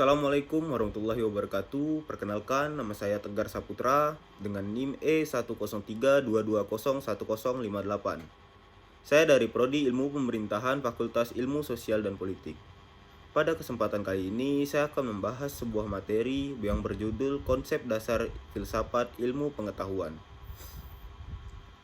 Assalamualaikum warahmatullahi wabarakatuh. Perkenalkan, nama saya Tegar Saputra dengan NIM E10322011058. Saya dari Prodi Ilmu Pemerintahan Fakultas Ilmu Sosial dan Politik. Pada kesempatan kali ini, saya akan membahas sebuah materi yang berjudul Konsep Dasar Filsafat Ilmu Pengetahuan.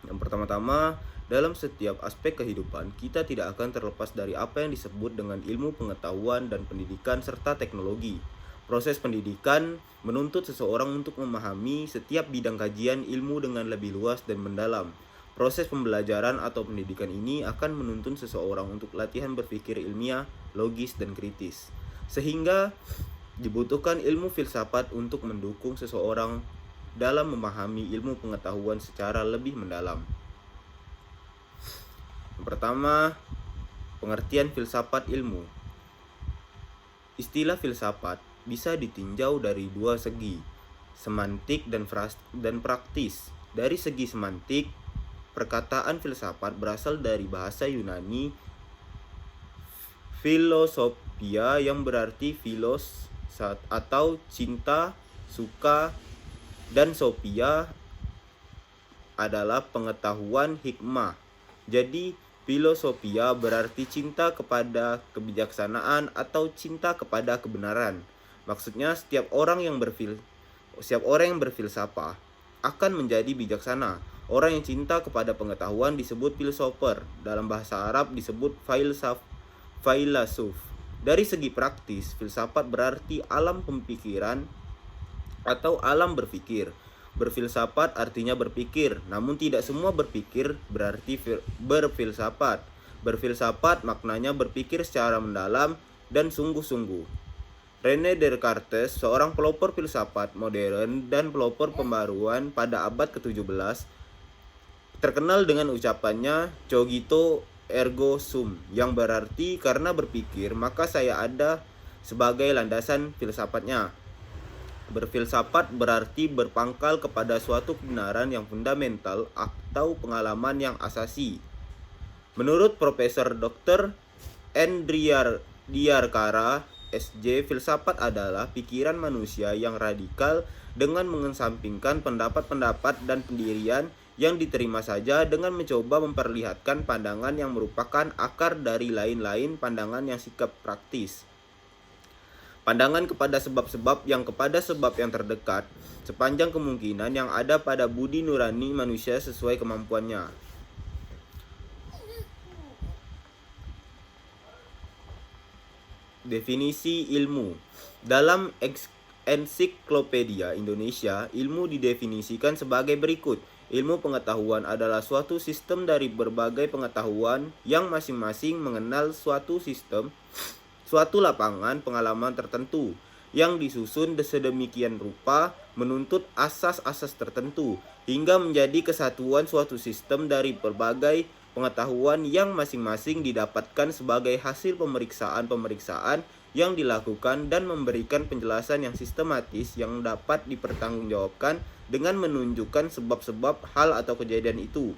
Yang pertama-tama, dalam setiap aspek kehidupan, kita tidak akan terlepas dari apa yang disebut dengan ilmu pengetahuan dan pendidikan serta teknologi. Proses pendidikan menuntut seseorang untuk memahami setiap bidang kajian ilmu dengan lebih luas dan mendalam. Proses pembelajaran atau pendidikan ini akan menuntun seseorang untuk latihan berpikir ilmiah, logis, dan kritis. Sehingga dibutuhkan ilmu filsafat untuk mendukung seseorang dalam memahami ilmu pengetahuan secara lebih mendalam. Yang pertama, pengertian filsafat ilmu. Istilah filsafat bisa ditinjau dari dua segi, semantik dan praktis. Dari segi semantik, perkataan filsafat berasal dari bahasa Yunani philosophia yang berarti philos atau cinta, suka, dan sophia adalah pengetahuan, hikmah. Jadi filosofia berarti cinta kepada kebijaksanaan atau cinta kepada kebenaran. Maksudnya setiap orang yang berfilsafah akan menjadi bijaksana. Orang yang cinta kepada pengetahuan disebut filosofer. Dalam bahasa Arab disebut failasuf. Dari segi praktis, filsafat berarti alam pemikiran atau alam berpikir. Berfilsafat artinya berpikir, namun tidak semua berpikir berarti berfilsafat. Berfilsafat maknanya berpikir secara mendalam dan sungguh-sungguh. René Descartes, seorang pelopor filsafat modern dan pelopor pembaruan pada abad ke-17, terkenal dengan ucapannya cogito ergo sum, yang berarti karena berpikir maka saya ada sebagai landasan filsafatnya. Berfilsafat berarti berpangkal kepada suatu kebenaran yang fundamental atau pengalaman yang asasi. Menurut Profesor Dr. Diarkara, SJ, filsafat adalah pikiran manusia yang radikal dengan mengesampingkan pendapat-pendapat dan pendirian yang diterima saja dengan mencoba memperlihatkan pandangan yang merupakan akar dari lain-lain pandangan yang sikap praktis. Pandangan kepada sebab-sebab yang kepada sebab yang terdekat, sepanjang kemungkinan yang ada pada budi nurani manusia sesuai kemampuannya. Definisi ilmu. Dalam Ensiklopedia Indonesia, ilmu didefinisikan sebagai berikut. Ilmu pengetahuan adalah suatu sistem dari berbagai pengetahuan yang masing-masing mengenal suatu lapangan pengalaman tertentu yang disusun sedemikian rupa menuntut asas-asas tertentu hingga menjadi kesatuan suatu sistem dari berbagai pengetahuan yang masing-masing didapatkan sebagai hasil pemeriksaan-pemeriksaan yang dilakukan dan memberikan penjelasan yang sistematis yang dapat dipertanggungjawabkan dengan menunjukkan sebab-sebab hal atau kejadian itu.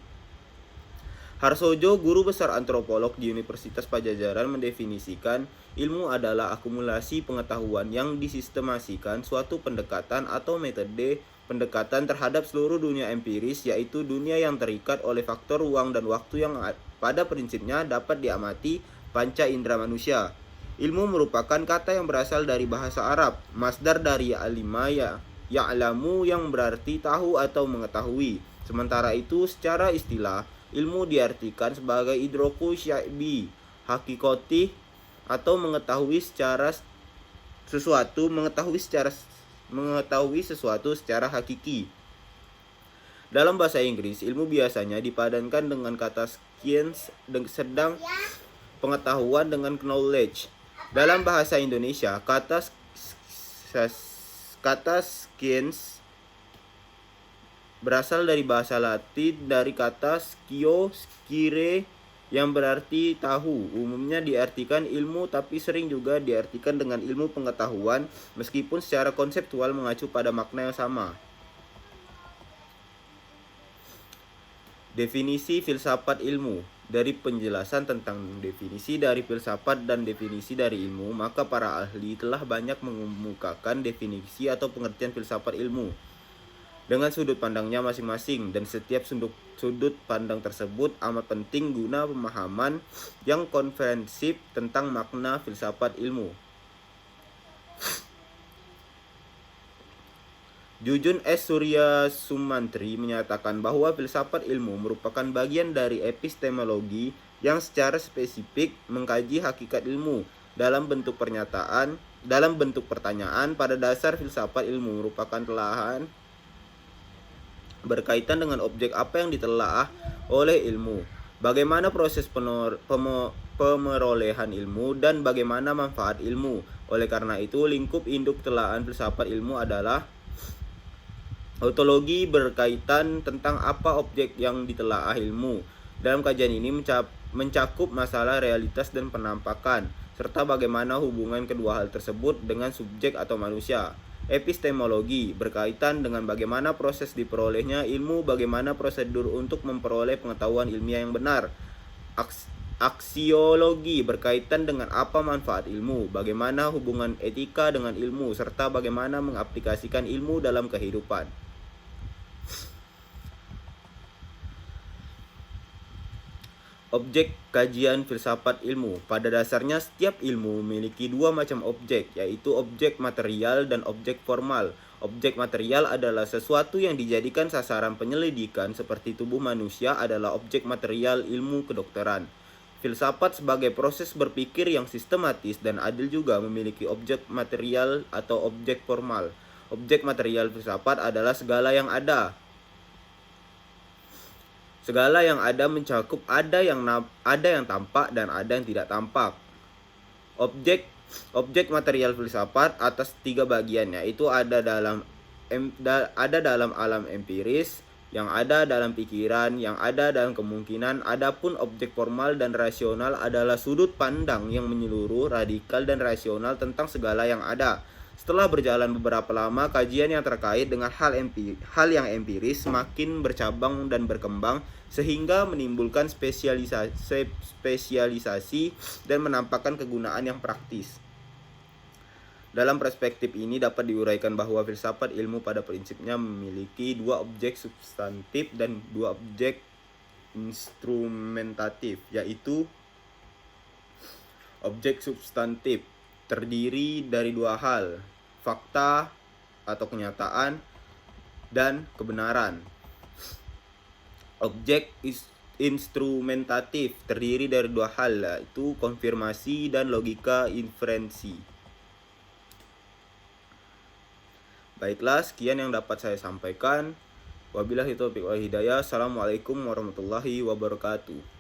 Harsojo, guru besar antropolog di Universitas Padjadjaran, mendefinisikan ilmu adalah akumulasi pengetahuan yang disistemasikan suatu pendekatan atau metode pendekatan terhadap seluruh dunia empiris, yaitu dunia yang terikat oleh faktor ruang dan waktu yang pada prinsipnya dapat diamati panca indera manusia. Ilmu merupakan kata yang berasal dari bahasa Arab, masdar dari alima ya'lamu yang berarti tahu atau mengetahui. Sementara itu, secara istilah, ilmu diartikan sebagai idroku syaibi, hakikoti, atau mengetahui sesuatu secara hakiki. Dalam bahasa Inggris, ilmu biasanya dipadankan dengan kata science, sedang pengetahuan dengan knowledge. Dalam bahasa Indonesia, kata science berasal dari bahasa Latin dari kata scio, scire, yang berarti tahu. Umumnya diartikan ilmu, tapi sering juga diartikan dengan ilmu pengetahuan, meskipun secara konseptual mengacu pada makna yang sama. Definisi filsafat ilmu. dari penjelasan tentang definisi dari filsafat dan definisi dari ilmu, maka para ahli telah banyak mengemukakan definisi atau pengertian filsafat ilmu dengan sudut pandangnya masing-masing, dan setiap sudut pandang tersebut amat penting guna pemahaman yang komprehensif tentang makna filsafat ilmu. Jujun S. Surya Sumantri menyatakan bahwa filsafat ilmu merupakan bagian dari epistemologi yang secara spesifik mengkaji hakikat ilmu dalam bentuk pertanyaan. Pada dasar filsafat ilmu merupakan telahan berkaitan dengan objek apa yang ditelaah oleh ilmu, bagaimana proses pemerolehan ilmu, dan bagaimana manfaat ilmu. Oleh karena itu, lingkup induk telahan filsafat ilmu adalah ontologi, berkaitan tentang apa objek yang ditelaah ilmu. Dalam kajian ini mencakup masalah realitas dan penampakan, serta bagaimana hubungan kedua hal tersebut dengan subjek atau manusia. Epistemologi berkaitan dengan bagaimana proses diperolehnya ilmu, bagaimana prosedur untuk memperoleh pengetahuan ilmiah yang benar. Aksiologi berkaitan dengan apa manfaat ilmu, bagaimana hubungan etika dengan ilmu, serta bagaimana mengaplikasikan ilmu dalam kehidupan. Objek kajian filsafat ilmu. Pada dasarnya setiap ilmu memiliki dua macam objek, yaitu objek material dan objek formal. Objek material adalah sesuatu yang dijadikan sasaran penyelidikan, seperti tubuh manusia adalah objek material ilmu kedokteran. Filsafat sebagai proses berpikir yang sistematis dan adil juga memiliki objek material atau objek formal. Objek material filsafat adalah segala yang ada. Segala yang ada mencakup ada yang tampak dan ada yang tidak tampak. Objek material filsafat atas tiga bagian, yaitu ada dalam alam empiris, yang ada dalam pikiran, yang ada dalam kemungkinan. Adapun objek formal dan rasional adalah sudut pandang yang menyeluruh, radikal dan rasional tentang segala yang ada. Setelah berjalan beberapa lama, kajian yang terkait dengan hal yang empiris semakin bercabang dan berkembang, sehingga menimbulkan spesialisasi dan menampakkan kegunaan yang praktis. Dalam perspektif ini dapat diuraikan bahwa filsafat ilmu pada prinsipnya memiliki dua objek substantif dan dua objek instrumentatif, yaitu objek substantif terdiri dari dua hal, fakta atau kenyataan dan kebenaran. Objek instrumentatif terdiri dari dua hal, yaitu konfirmasi dan logika inferensi. Baiklah, sekian yang dapat saya sampaikan. Wabillahi taufiq wal hidayah. Assalamualaikum warahmatullahi wabarakatuh.